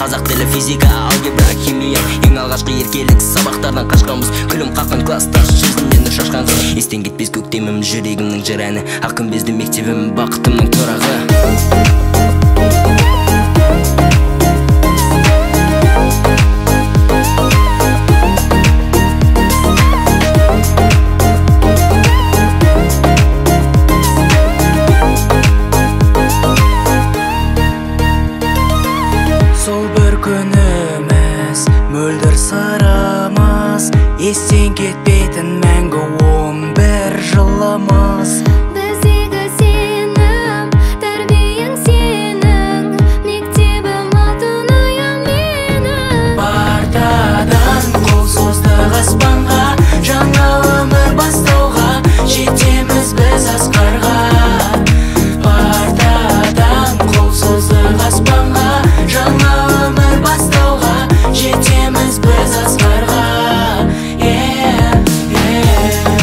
Қазақ тілі, физика, алгебра, химия. Ең алғашқы еркелік сабақтардан қашқанбыз. Күлім қаққан класстар, жүзімнен шашқан қыз. Естен кетпес көктемім, жүрегімнің жыр әні. Ақ күмбезді мектебім, бақытымның тұрағы. Сол бір күніміз мөлдір сырымыз, естен кетпейтін мәңгі 11 жылымыз. Біздегі сенім, тәрбиең сенің, мектебім алтын аян менің. Партадан қол создық аспанға, жаңа өмір бастауға, жетеміз біз асқарға. Партадан қол создық аспанға, жаңа өмір бастауға, жетеміз біз асқарға. Yeah, yeah.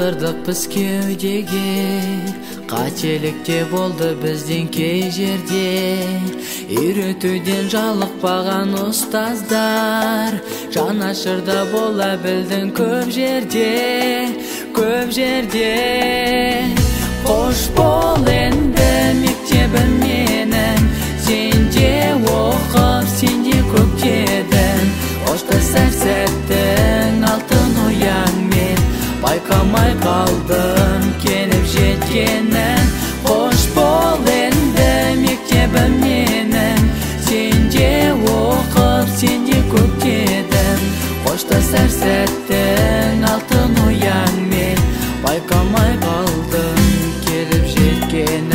Батырдық біз кеудеге, қателік те болды бізден кей жерде. Үйретуден жалықпаған ұстаздар, жанашырда бола білдің көп жерде, көп жерде. Қош бол енді мектебім менің, сенде оқып, сенде көктедің. Қоштасар сәттің алтын ұяңмен, байқамай қалдым келіп жеткенін. Қош бол енді мектебім менің, сенде оқып, сенде көктедің. Қоштасар сәттің алтын ұяңмен, байқамай қалдым келіп жеткенін.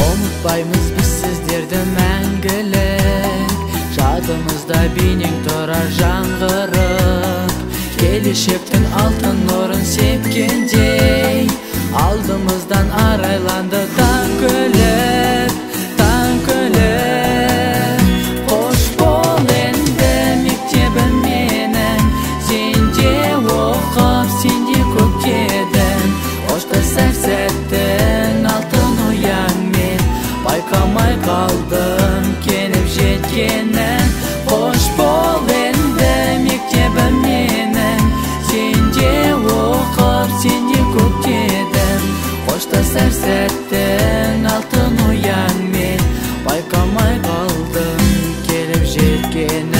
Ұмытпаймыз біз сіздерді мәңгілік, жадымызда бейнең тұрар жаңғырып. Келешектің алтын нұрын сепкендей, алдымыздан арайланды таң күліп, таң күліп. Қош бол енді мектебім менің, сенде оқып, сенде көктедің. Қоштасар сәттің алтын ұяңмен, байқамай қалдым келіп жеткенін. Қош бол енді мектебім менің, сенде оқып, сенде көктедің. Қоштасар сәттің алтын ұяңмен, байқамай қалдым келіп жеткенін.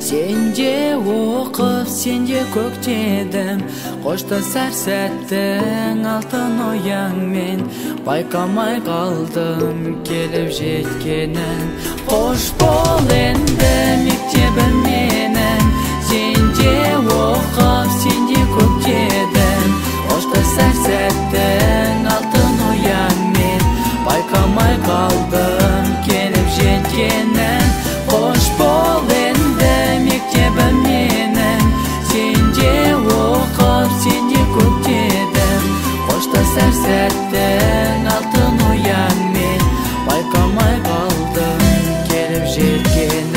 Сенде оқып, сенде көктедім. Қоштасар сәттің алтын ұяңмен, байқамай қалдым келіп жеткенін. Қош бол енді мектебім менің, сенде оқып, сенде көктедім. Қоштасар сәттің алтын ұяңмен, байқамай қалдым келіп жеткенін. Қош бол енді мектебім менің, сенде оқып, сенде көктедің. Қоштасар сәттің алтын ұяңмен, байқамай қалдым келіп жеткенін.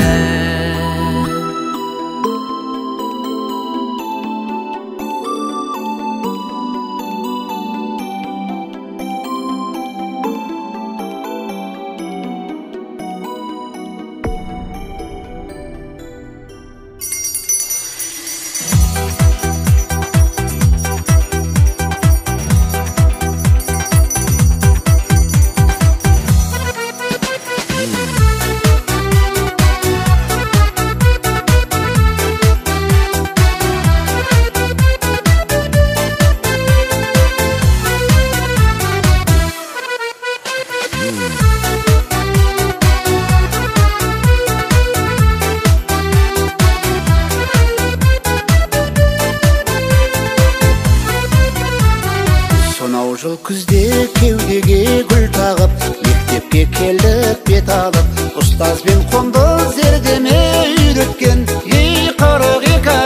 Жыл күзде кеудеге гүл тағып, мектепке келдік бет алып. Ұстазбен қонды зердеме үйреткен, ей қырық екі.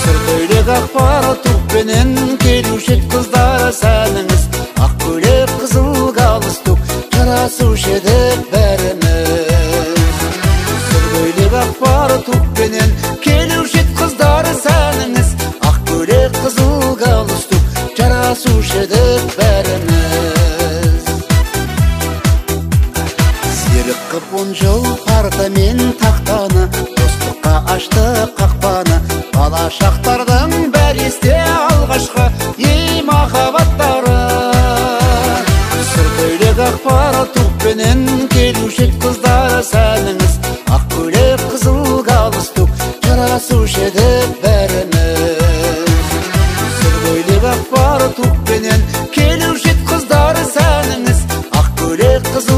Сүр көйлек ақпар тұқпенен келуші ед қыздар сәніңіз. Ақ көйлек қызыл галстук, жарасушы едік бәріміз. Сүр көйлек ақпар тұқпенен келуші ед қыздар сәніңіз. Ақ көйлек қызыл галстук, жарасушы едік бәріміз. Серік қып 10 жыл парта мен тақтаны, достыққа ашты қақпаны. Бала шақтардың бәрі есте алғашқы ей махаббаттары. Сүр көйлек ақпар тұқпенен келуші ед қыздар сәніңіз. Ақ көйлек қызыл галстук, жарасушы едік бәріміз. Сүр көйлек ақпар тұқпенен келуші ед қыздар сәніңіз. Ақ көйлек қызыл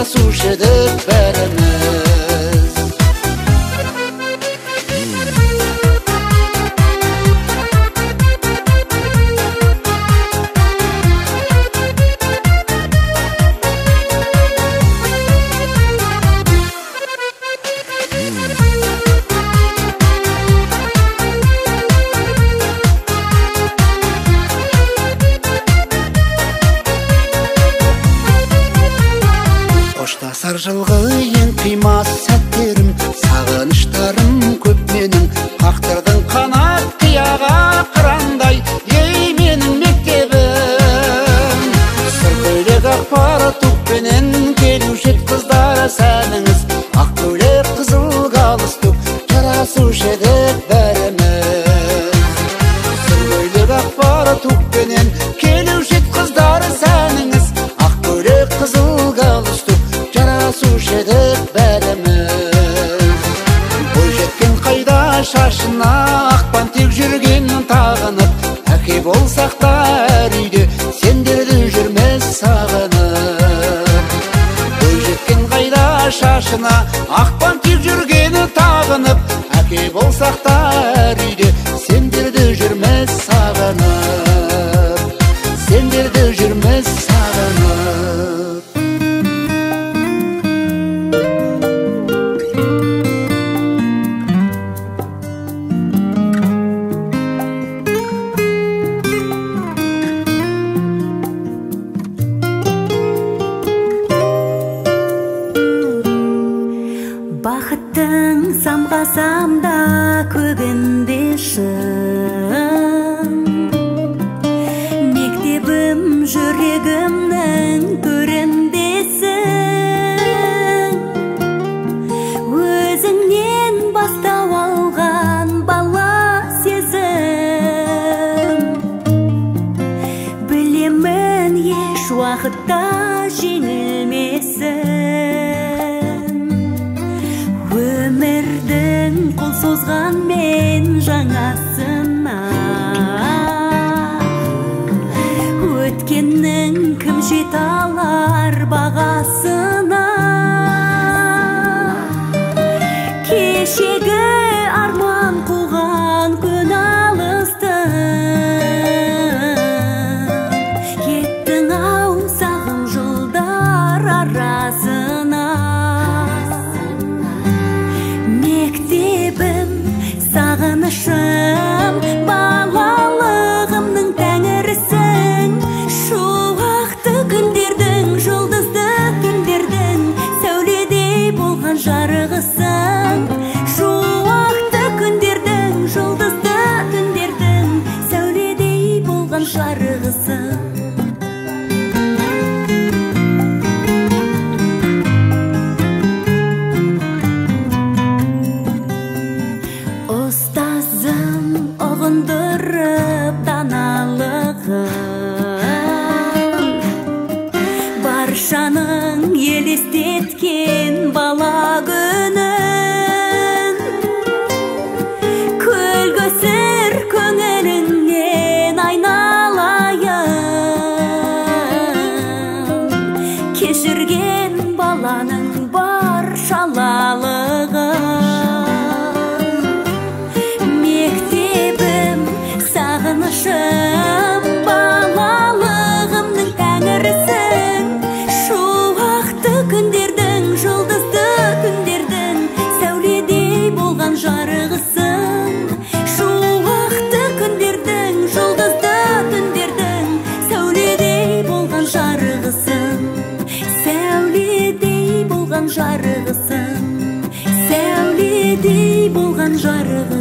жарасушы едік бәріміз. Қоштасар жылғы ең қимас сәттерім, сағыныштарым көп менің, қақтырдың қанат қияға қырандай, ей менің мектебім. Сыр көйлек ақпар тұқпенен келуші ед қыздары сәніңіз, ақ көйлек қызыл галстук жарасушы едік бәріміз. Сыр көйлек ақпар тұқпенен келуші ед қыздары сәніңіз, ақ көйлек қызыл галстук жарасушы едік бәріміз. Бойжеткен қайда шашына ақпан тек жүргенін тағынып, әке болсақ та әр үйде сендерді жүрмес сағынып. Бойжеткен қайда шашына ақпан тек жүргені тағынып, әке болсақ та әр үйде сендерді жүрмес сағынып, сендерді жүрмес сағынып. Бақыттың самғасамда көгінде шын, мектебім жүрегімнің төріндесің. Өзіңнен бастау алған бала сезім, білемін еш уақытта жеңілмесін. Өмірдің қол созған мен жаңасына, өткеннің кім жете алар бағасына. Кешегі арман қуған күн алысты, кеттің ау сағым жылдар арасына. Мектебім, сағынышым, балалығымның тәңірісің. Шуақты күндердің, жұлдызды түндердің сәуледей болған жарығысың. Шуақты күндердің, жұлдызды түндердің сәуледей болған жарығысың. Ұстазым ұғындырып даналығын, баршаның елестеткен бала күнін. Көлгөсір көңіліңнен айналайын, кешірген баланың баршалалығын. Сағынышым, балалығымның тәңірісің. Шуақты күндердің, жұлдызды түндердің сәуледей болған жарығысың. Шуақты күндердің, жұлдызды түндердің сәуледей болған жарығысың. Сәуледей болған жарығысың, сәуледей болған жарығысың.